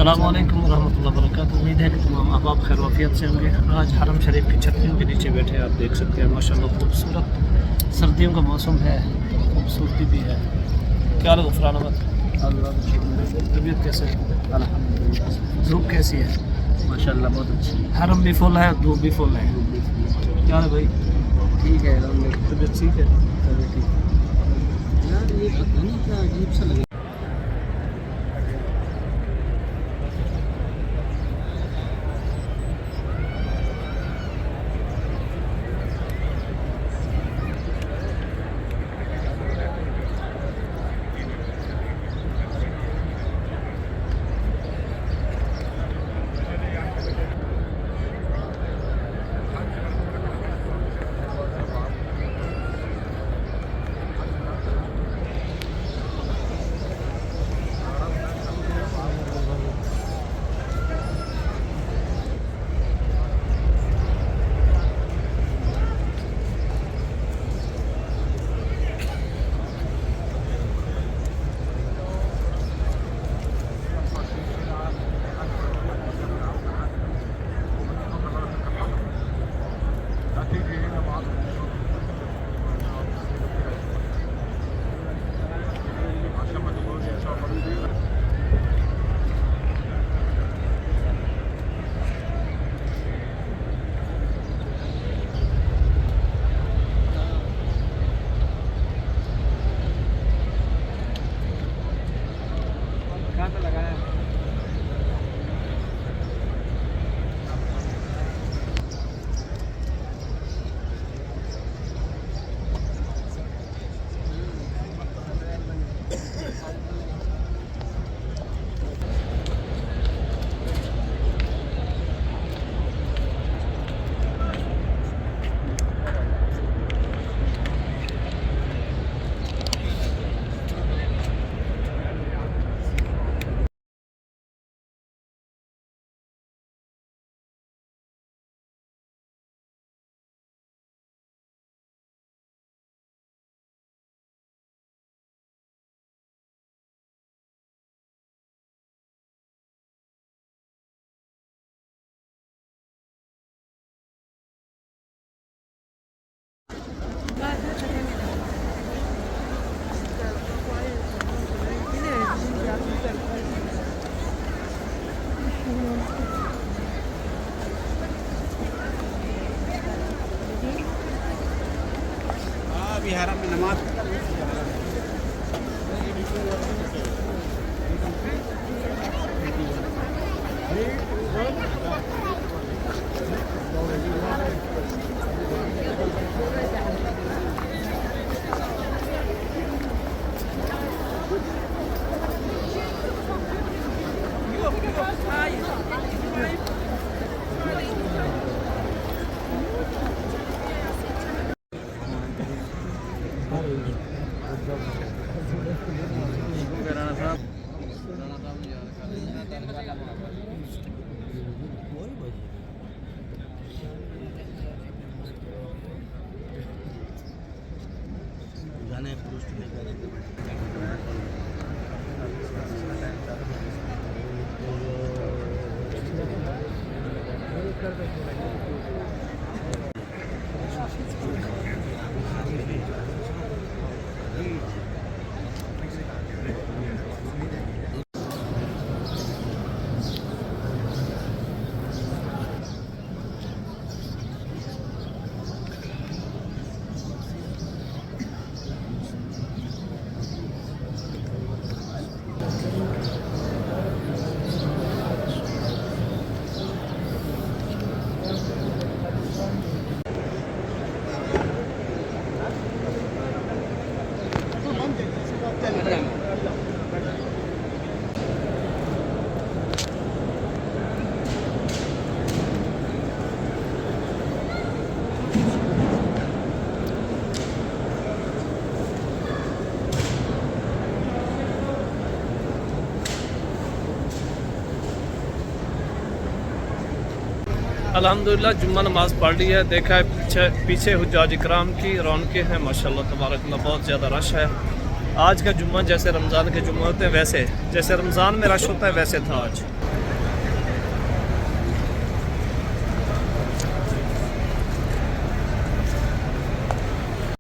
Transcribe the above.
अस्सलाम वालेकुम रहमतुल्लाहि व बरकातुहू। उम्मीद है कि तमाम अहबाब खैर वाफियत से होंगे। आज हरम शरीफ की छतरियों के नीचे बैठे आप देख सकते हैं माशाल्लाह खूबसूरत सर्दियों का मौसम है, खूबसूरती भी है। क्या लगा फरहान अहमद, तबीयत कैसे है? अल्हम्दुलिल्लाह, धूप कैसी है? माशाल्लाह बहुत अच्छी है। हरम भी फुल है, धूप भी फुल है। क्या है भाई, ठीक है अल्हम्दुलिल्लाह, तबीयत ठीक है? चलो ठीक है। यार ये पता नहीं क्या अजीब सा लगे। अभी हरम में नमाज जाने पुरुष अल्हम्दुलिल्लाह जुम्मा नमाज पढ़ ली है। देखा है पीछे हुज्जाज इकराम की रौनकें हैं माशाल्लाह तबारकल्लाह, बहुत ज़्यादा रश है। आज का जुम्मा जैसे रमज़ान के जुम्मे होते हैं वैसे, जैसे रमज़ान में रश होता है वैसे था आज।